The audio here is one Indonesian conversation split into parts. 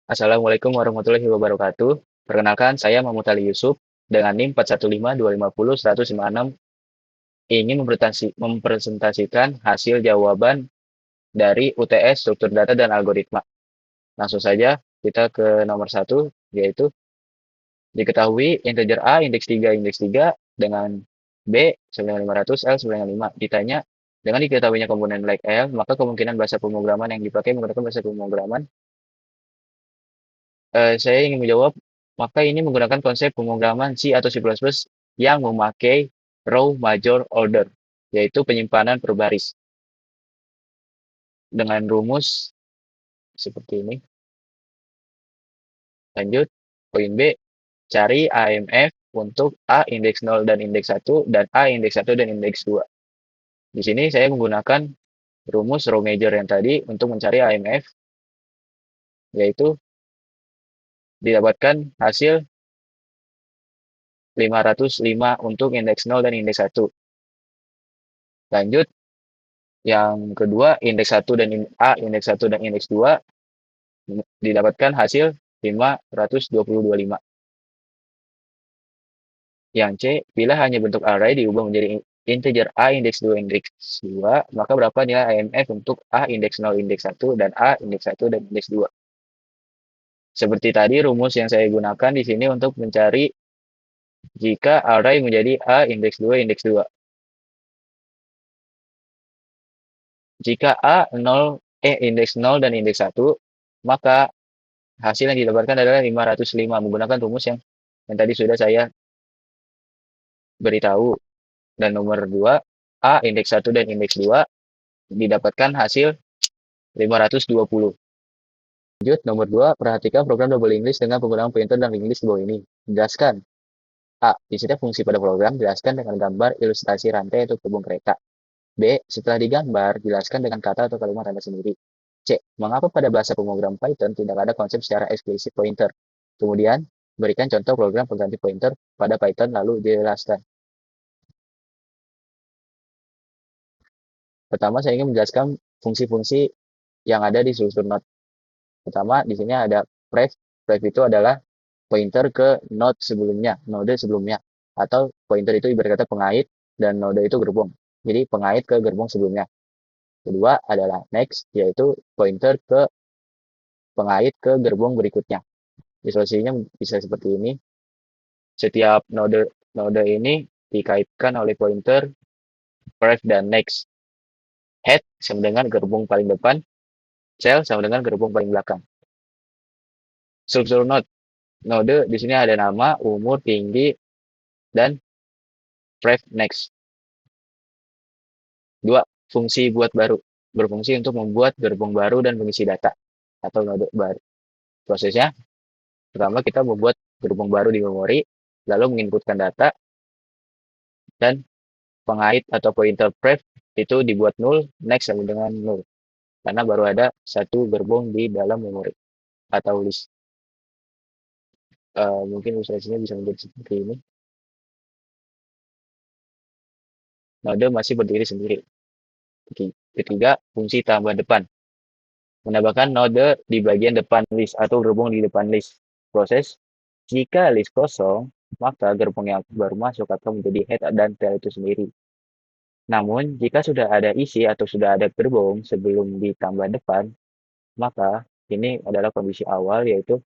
Assalamualaikum warahmatullahi wabarakatuh. Perkenalkan, saya Mahmud Ali Yusuf dengan NIM 415-250-156 ingin mempresentasikan hasil jawaban dari UTS Struktur Data dan Algoritma. Langsung saja kita ke nomor satu, yaitu diketahui integer A indeks 3 dengan B 9500 L 95. Ditanya dengan diketahuinya komponen like L, maka kemungkinan bahasa pemrograman yang dipakai menggunakan bahasa pemrograman. Saya ingin menjawab, maka ini menggunakan konsep pemrograman C atau C++ yang memakai row major order, yaitu penyimpanan per baris. Dengan rumus seperti ini. Lanjut, poin B, cari AMF untuk A indeks 0 dan indeks 1, dan A indeks 1 dan indeks 2. Di sini saya menggunakan rumus row major yang tadi untuk mencari AMF, yaitu didapatkan hasil 505 untuk indeks 0 dan indeks 1. Lanjut, yang kedua, indeks 1 dan A, indeks 1 dan indeks 2 didapatkan hasil 525. Yang C, bila hanya bentuk array diubah menjadi integer A indeks 2 indeks 2, maka berapa nilai AMF untuk A indeks 0 indeks 1 dan A indeks 1 dan indeks 2. Seperti tadi rumus yang saya gunakan di sini untuk mencari jika array menjadi A indeks 2 indeks 2. Jika A 0 indeks 0 dan indeks 1, maka hasil yang didapatkan adalah 505 menggunakan rumus yang tadi sudah saya beritahu. Dan nomor 2, A indeks 1 dan indeks 2 didapatkan hasil 520. Lanjut, nomor 2, perhatikan program double English dengan penggunaan pointer dan English di bawah ini. Jelaskan. A. Di setiap fungsi pada program, jelaskan dengan gambar ilustrasi rantai atau gerbong kereta. B. Setelah digambar, jelaskan dengan kata atau kalimat Anda sendiri. C. Mengapa pada bahasa pemrogram Python tidak ada konsep secara eksplisit pointer? Kemudian, berikan contoh program pengganti pointer pada Python lalu jelaskan. Pertama, saya ingin menjelaskan fungsi-fungsi yang ada di struktur node. Pertama, di sini ada pref. Pref itu adalah pointer ke node sebelumnya. Atau pointer itu ibarat kata pengait dan node itu gerbong. Jadi pengait ke gerbong sebelumnya. Kedua adalah next, yaitu pointer ke pengait ke gerbong berikutnya. Isolasinya bisa seperti ini. Setiap node ini dikaitkan oleh pointer pref dan next. Head sama dengan gerbong paling depan, cell sama dengan gerbong paling belakang. Struktur node di sini ada nama, umur, tinggi, dan pref next. 2. Fungsi buat baru. Berfungsi untuk membuat gerbong baru dan mengisi data atau node baru. Prosesnya, pertama kita membuat gerbong baru di memori, lalu menginputkan data, dan pengait atau pointer pref itu dibuat null, next sama dengan null. Karena baru ada satu gerbong di dalam memori atau list. Mungkin ilustrasinya bisa menjadi seperti ini. Node masih berdiri sendiri. Ketiga, fungsi tambah depan. Menambahkan node di bagian depan list atau gerbong di depan list. Proses, jika list kosong, maka gerbong yang baru masuk akan menjadi head dan tail itu sendiri. Namun, jika sudah ada isi atau sudah ada gerbong sebelum ditambah depan, maka ini adalah kondisi awal, yaitu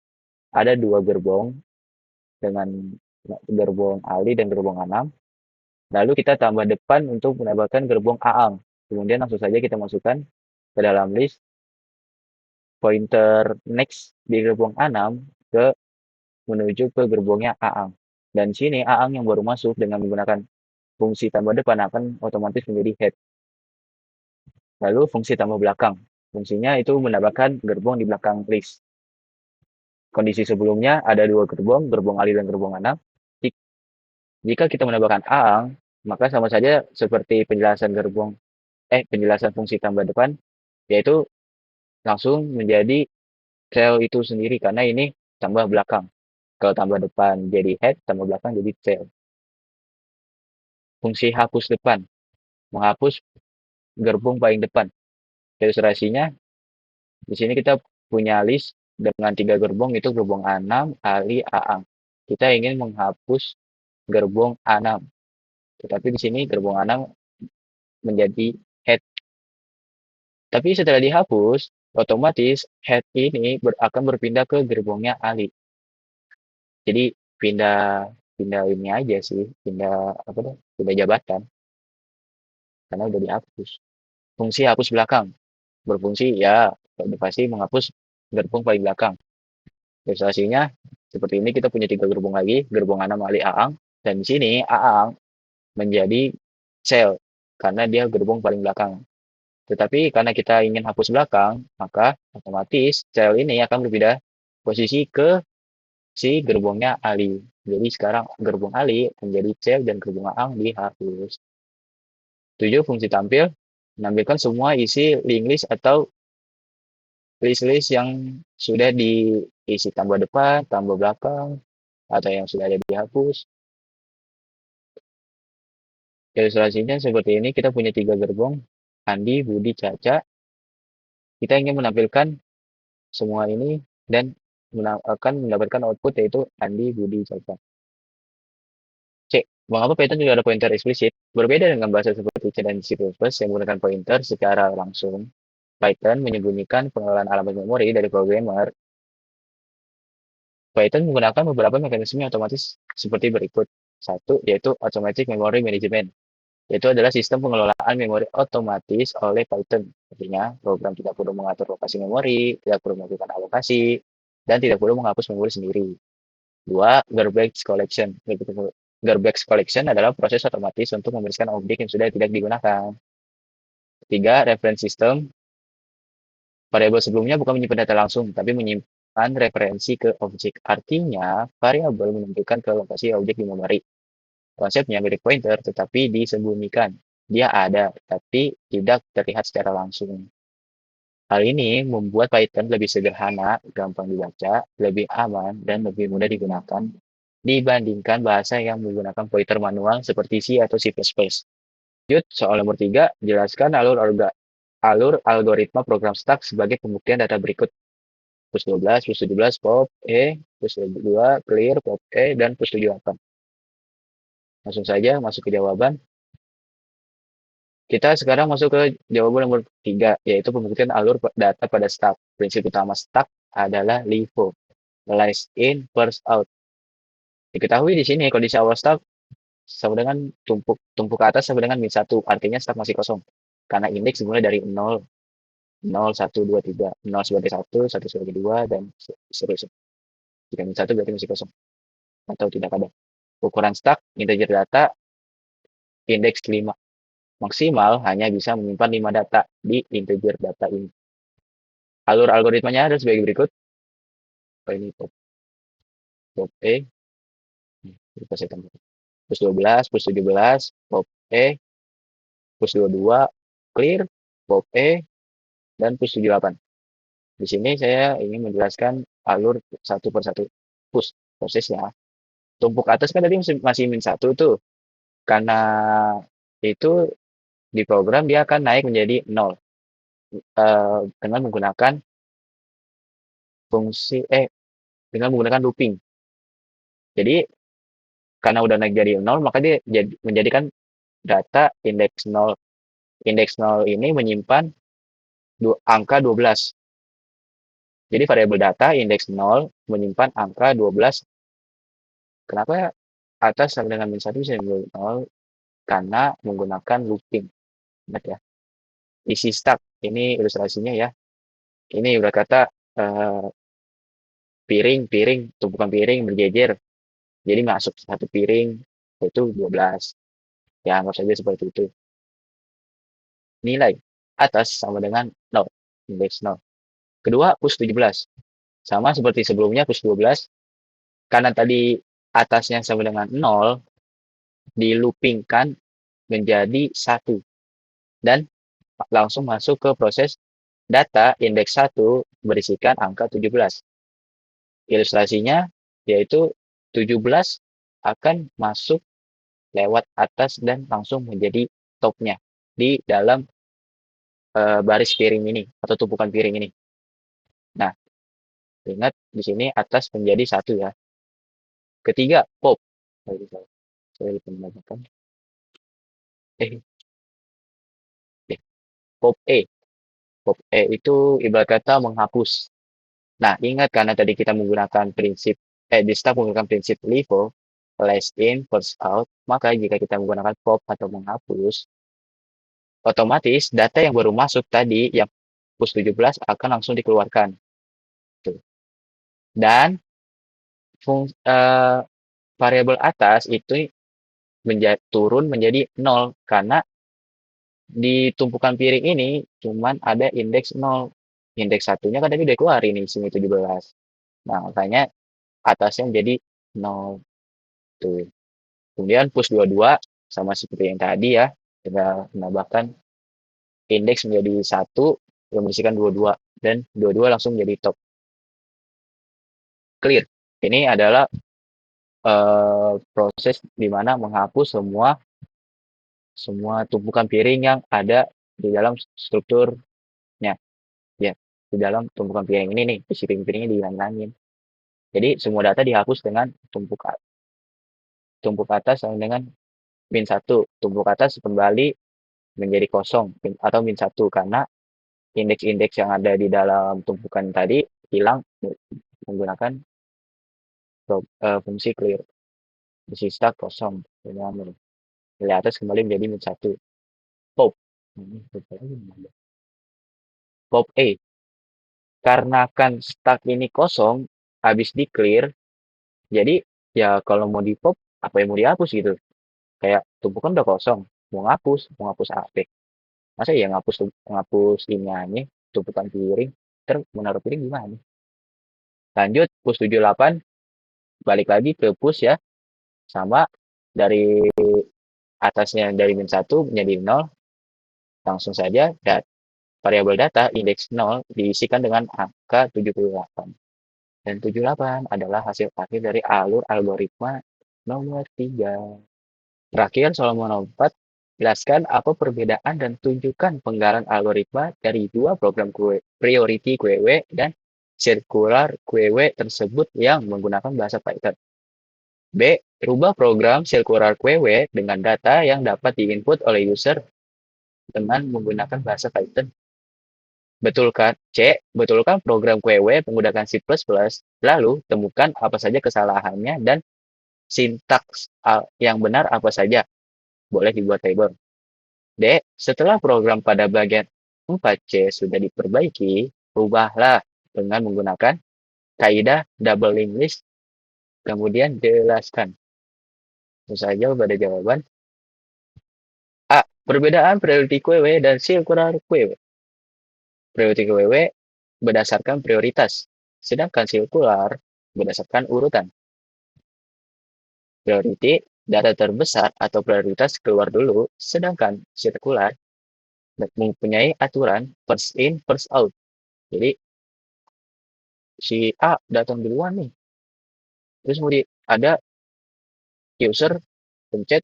ada dua gerbong dengan gerbong Ali dan gerbong Anam. Lalu kita tambah depan untuk menambahkan gerbong Aang. Kemudian langsung saja kita masukkan ke dalam list pointer next di gerbong A6 menuju ke gerbongnya Aang. Dan sini Aang yang baru masuk dengan menggunakan fungsi tambah depan akan otomatis menjadi head. Lalu fungsi tambah belakang. Fungsinya itu menambahkan gerbong di belakang list. Kondisi sebelumnya ada dua gerbong, gerbong Ali dan gerbong A6. Jika kita menambahkan Aang, maka sama saja seperti penjelasan fungsi tambah depan, yaitu langsung menjadi cell itu sendiri karena ini tambah belakang. Kalau tambah depan jadi head, tambah belakang jadi tail. Fungsi hapus depan, menghapus gerbong paling depan. Ilustrasinya, di sini kita punya list dengan 3 gerbong itu gerbong A6, Ali, Aang. Kita ingin menghapus gerbong A6. Tetapi di sini gerbong A6 menjadi head. Tapi setelah dihapus, otomatis head ini akan berpindah ke gerbongnya Ali. Jadi pindah pindah ini aja sih, pindah apa tuh? Pindah jabatan karena udah dihapus. Fungsi hapus belakang berfungsi ya udah pasti menghapus gerbong paling belakang. Ilustrasinya seperti ini kita punya 3 gerbong lagi, gerbong A6 Ali Aang dan di sini Aang menjadi sel karena dia gerbong paling belakang. Tetapi karena kita ingin hapus belakang, maka otomatis sel ini akan berpindah posisi ke si gerbongnya Ali. Jadi sekarang gerbong Ali menjadi sel dan gerbong Aang dihapus. 7. Fungsi tampil menampilkan semua isi link list atau list-list yang sudah diisi tambah depan, tambah belakang, atau yang sudah ada dihapus. Ilustrasinya seperti ini, kita punya 3 gerbong, Andi, Budi, Caca. Kita ingin menampilkan semua ini dan akan mendapatkan output yaitu Andi, Budi, Caca. C. Mengapa Python juga ada pointer eksplisit? Berbeda dengan bahasa seperti C dan C++ yang menggunakan pointer secara langsung, Python menyembunyikan pengelolaan alamat memori dari programmer. Python menggunakan beberapa mekanisme otomatis seperti berikut. Satu, yaitu Automatic Memory Management. Itu adalah sistem pengelolaan memori otomatis oleh Python. Artinya, program tidak perlu mengatur lokasi memori, tidak perlu melakukan alokasi, dan tidak perlu menghapus memori sendiri. Dua, Garbage Collection. Garbage Collection adalah proses otomatis untuk membersihkan objek yang sudah tidak digunakan. Tiga, Reference System. Variabel sebelumnya bukan menyimpan data langsung, tapi menyimpan referensi ke objek. Artinya, variabel menunjukkan ke lokasi objek di memori. Konsepnya mirip pointer, tetapi disembunyikan. Dia ada, tapi tidak terlihat secara langsung. Hal ini membuat Python lebih sederhana, gampang dibaca, lebih aman, dan lebih mudah digunakan dibandingkan bahasa yang menggunakan pointer manual seperti C atau C++. Lanjut, soal nomor 3, jelaskan alur algoritma program stack sebagai pembuktian data berikut. Plus 12, plus 17, pop, plus 2, clear, pop, dan plus 78. Langsung saja masuk ke jawaban. Kita sekarang masuk ke jawaban nomor 3, yaitu pembuktian alur data pada stack. Prinsip utama stack adalah LIFO, last in, first out. Diketahui di sini kondisi awal stack sama dengan tumpuk ke atas sama dengan min 1, artinya stack masih kosong. Karena indeks dimulai dari 0, 0, 1, 2, 3. 0 sebagai 1, 1 sebagai 2, dan seterusnya. Jika min 1 berarti masih kosong atau tidak ada. Ukuran stack, integer data, indeks 5. Maksimal hanya bisa menyimpan 5 data di integer data ini. Alur algoritmanya ada sebagai berikut. Ini pop E, kita saya tambah. Plus 12, plus 17, pop E, plus 22, clear, pop E, dan plus 78. Di sini saya ingin menjelaskan alur satu per satu. Push prosesnya. Tumpuk atas kan tadi masih min 1 tuh. Karena itu di program dia akan naik menjadi 0 dengan menggunakan fungsi dengan menggunakan looping. Jadi karena udah naik jadi 0 maka dia menjadikan data indeks 0. Indeks 0 ini menyimpan angka 12. Jadi variabel data indeks 0 menyimpan angka 12. Kenapa atas sama dengan min 1 bisa 0? Karena menggunakan looping. Ingat ya. Isi stack. Ini ilustrasinya ya. Ini berkata piring, tumpukan piring berjejer. Jadi masuk satu piring itu 12. Ya, anggap saja seperti itu. Nilai atas sama dengan 0. Indeks 0. Kedua, push 17. Sama seperti sebelumnya, push 12. Karena tadi atasnya sama dengan 0, diloopingkan menjadi 1. Dan langsung masuk ke proses data indeks 1 berisikan angka 17. Ilustrasinya yaitu 17 akan masuk lewat atas dan langsung menjadi topnya di dalam baris piring ini atau tumpukan piring ini. Nah, Ingat di sini atas menjadi satu ya. Ketiga, pop. Saya lupa menambahkan. Eh, eh, pop E. Pop E itu ibarat kata menghapus. Nah, ingat karena tadi kita menggunakan prinsip, di start menggunakan prinsip LIFO, last in, first out, maka jika kita menggunakan pop atau menghapus, otomatis data yang baru masuk tadi, yang push 17 akan langsung dikeluarkan. Tuh. Dan variabel atas itu turun menjadi 0 karena di tumpukan piring ini cuman ada indeks 0. Indeks satunya kan tadi udah keluar ini sini 17. Nah, makanya atasnya menjadi 0 tuh. Kemudian push 22 sama seperti yang tadi ya, kita menambahkan indeks menjadi 1 yang berisikan 22 dan 22 langsung menjadi top. Clear. Ini adalah proses di mana menghapus semua tumpukan piring yang ada di dalam strukturnya. Ya, di dalam tumpukan piring ini nih, isi piring-piringnya dihilangin. Jadi semua data dihapus dengan tumpuk atas sama dengan min satu. Tumpuk atas kembali menjadi kosong atau min satu karena indeks-indeks yang ada di dalam tumpukan tadi hilang menggunakan fungsi clear. Sisa kosong. Nilai atas kembali menjadi min satu. Pop. Pop A. Karena kan stack ini kosong, habis di clear, jadi ya kalau mau di pop, apa yang mau dihapus gitu. Kayak tumpukan udah kosong, mau ngapus AP. Masa ya ngapus ini aja, tumpukan piring, terus menaruh piring gimana? Lanjut, push 78, balik lagi ke push ya, sama dari atasnya dari min 1 menjadi 0, langsung saja variabel data indeks 0 diisikan dengan angka 78. Dan 78 adalah hasil akhir dari alur algoritma nomor 3. Terakhir, soal nomor 4, jelaskan apa perbedaan dan tunjukkan penggalan algoritma dari dua program priority QW dan circular QW tersebut yang menggunakan bahasa Python. B. Rubah program circular QW dengan data yang dapat diinput oleh user dengan menggunakan bahasa Python. Betulkan C. Betulkan program QW menggunakan C++, lalu temukan apa saja kesalahannya dan sintaks yang benar apa saja. Boleh dibuat table. D. Setelah program pada bagian 4C sudah diperbaiki, rubahlah dengan menggunakan kaidah double linked list, kemudian jelaskan. Tentu saja pada jawaban A. Perbedaan priority QW dan circular QW. Priority QW berdasarkan prioritas, sedangkan circular berdasarkan urutan. Priority, data terbesar atau prioritas keluar dulu, sedangkan circular mempunyai aturan first in, first out. Jadi si A datang duluan nih, terus kemudian ada user pencet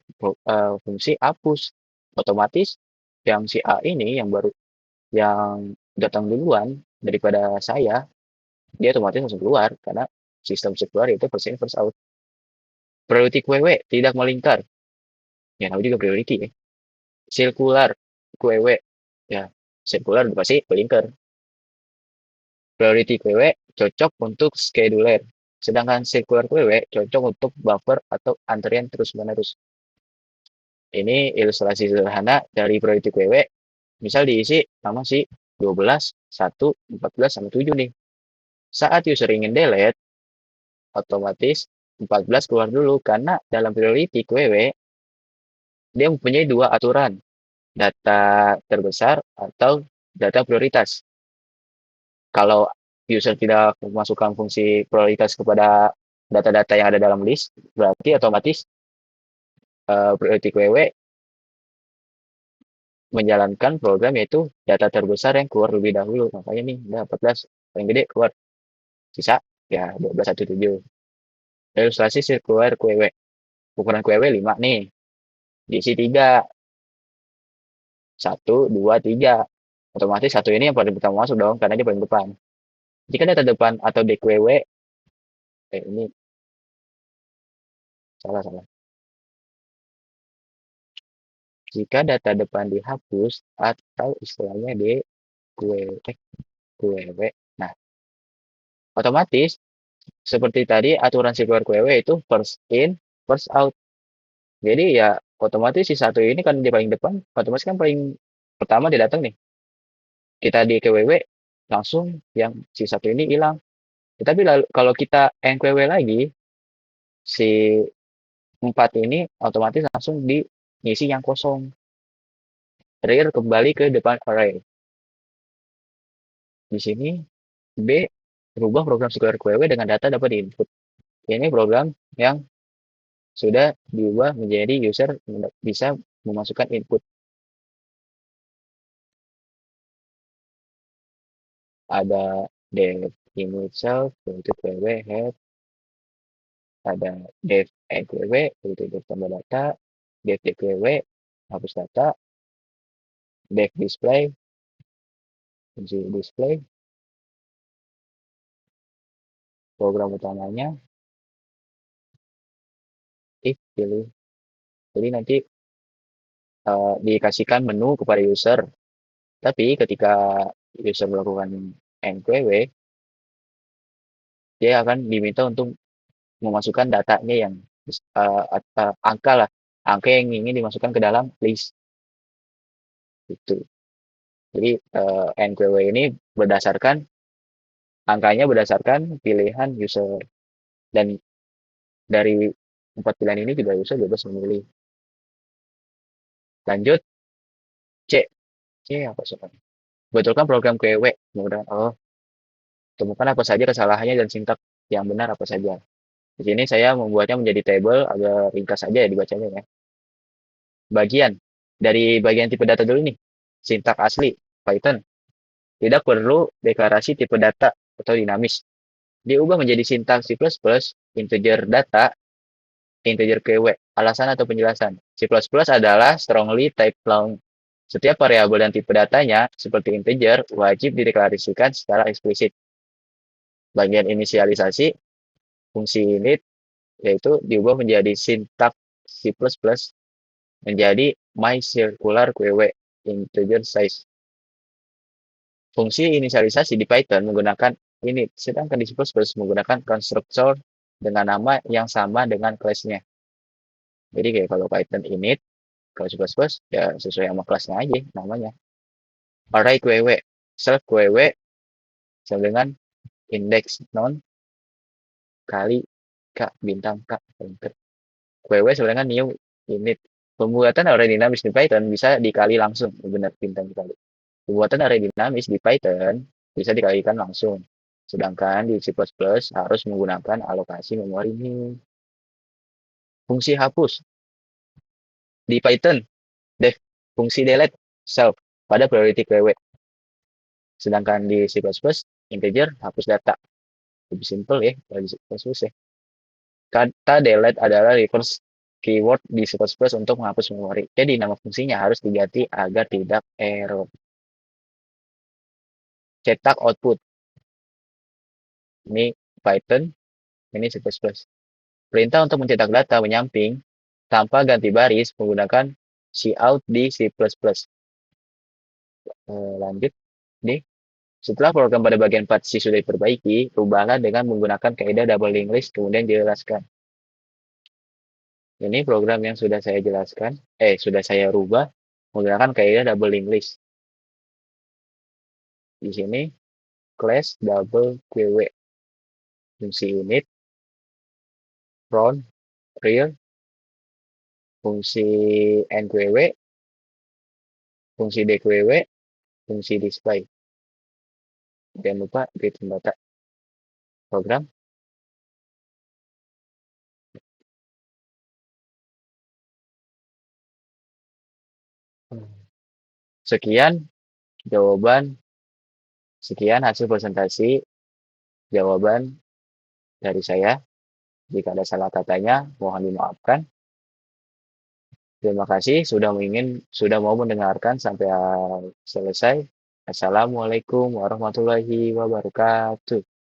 fungsi hapus, otomatis yang si A ini yang datang duluan daripada saya, dia otomatis langsung keluar karena sistem circular itu first in, first out. Priority QW tidak melingkar, ya namanya juga priority ya. Circular QW, ya circular pasti melingkar. Priority QW cocok untuk scheduler, sedangkan circular QW cocok untuk buffer atau antrian terus-menerus. Ini ilustrasi sederhana dari priority QW. Misal diisi sama si 12, 1, 14, sama 7 nih. Saat user ingin delete, otomatis 14 keluar dulu karena dalam priority QW dia mempunyai dua aturan, data terbesar atau data prioritas. Kalau user tidak memasukkan fungsi prioritas kepada data-data yang ada dalam list, berarti otomatis priority QW menjalankan program yaitu data terbesar yang keluar lebih dahulu. Makanya nih, udah 14 paling gede keluar. Sisa ya 1217. Ilustrasi sirkular QW. Ukuran QW 5 nih. Diisi 3. 1, 2, 3. Otomatis satu ini yang paling pertama masuk dong karena dia paling depan. Jika data depan atau DQW, ini salah salah. Jika data depan dihapus atau istilahnya DQW, nah otomatis seperti tadi aturan circular QW itu first in, first out. Jadi ya otomatis si satu ini kan di paling depan, otomatis kan paling pertama dia datang nih. Kita di QW langsung yang si satu ini hilang. Tetapi lalu kalau kita NQW lagi, si empat ini otomatis langsung diisi yang kosong. Rear kembali ke depan array. Di sini B berubah program circular QW dengan data dapat di input. Ini program yang sudah diubah menjadi user bisa memasukkan input. Ada dev image self, yaitu QW head, ada dev enqueue, yaitu dev tambah data, dev dqw, hapus data, dev display, fungsi display, program utamanya, if pilih. Jadi nanti dikasihkan menu kepada user. Tapi ketika user melakukan enqueue, dia akan diminta untuk memasukkan datanya yang angka lah, angka yang ingin dimasukkan ke dalam list itu. Jadi enqueue ini berdasarkan angkanya berdasarkan pilihan user dan dari empat pilihan ini juga user bebas memilih. Lanjut C, C apa soalnya? Betulkan program QW. Kemudian temukan apa saja kesalahannya dan sintak yang benar apa saja. Di sini saya membuatnya menjadi table agar ringkas saja ya dibacanya ya. Bagian dari bagian tipe data dulu nih. Sintak asli Python. Tidak perlu deklarasi tipe data atau dinamis. Diubah menjadi sintak C++, integer data, integer QW. Alasan atau penjelasan. C++ adalah strongly type long. Setiap variabel dan tipe datanya, seperti integer, wajib dideklarasikan secara eksplisit. Bagian inisialisasi, fungsi init, yaitu diubah menjadi sintak C++ menjadi myCircularQW, integer size. Fungsi inisialisasi di Python menggunakan init, sedangkan di C++ menggunakan constructor dengan nama yang sama dengan kelasnya. Jadi kayak kalau Python init, kalau C++ ya sesuai sama kelasnya aja namanya. Array QW, self QW sama dengan index non kali k bintang k enter. QW sama dengan new init. Pembuatan array dinamis di Python bisa dikali langsung, benar bintang dikali. Pembuatan array dinamis di Python bisa dikalikan langsung. Sedangkan di C++ harus menggunakan alokasi memori ini. Fungsi hapus di Python, def fungsi delete self pada priority QW. Sedangkan di C++ integer hapus data. Lebih simple ya kalau di C++ ya. Kata delete adalah reverse keyword di C++ untuk menghapus memori. Jadi nama fungsinya harus diganti agar tidak error. Cetak output. Ini Python, ini C++. Perintah untuk mencetak data menyamping tanpa ganti baris menggunakan cout di C++. Lanjut. Nih, setelah program pada bagian partisi sudah diperbaiki, rubahlah dengan menggunakan kaidah double linked list kemudian dijelaskan. Ini program yang sudah saya jelaskan, sudah saya rubah menggunakan kaidah double linked list. Di sini class double QW, fungsi unit, front, rear, fungsi enqueue, fungsi dqw, fungsi display. Jangan lupa create data program. Sekian jawaban, sekian hasil presentasi jawaban dari saya. Jika ada salah katanya, mohon dimaafkan. Terima kasih sudah mau mendengarkan sampai selesai. Assalamualaikum warahmatullahi wabarakatuh.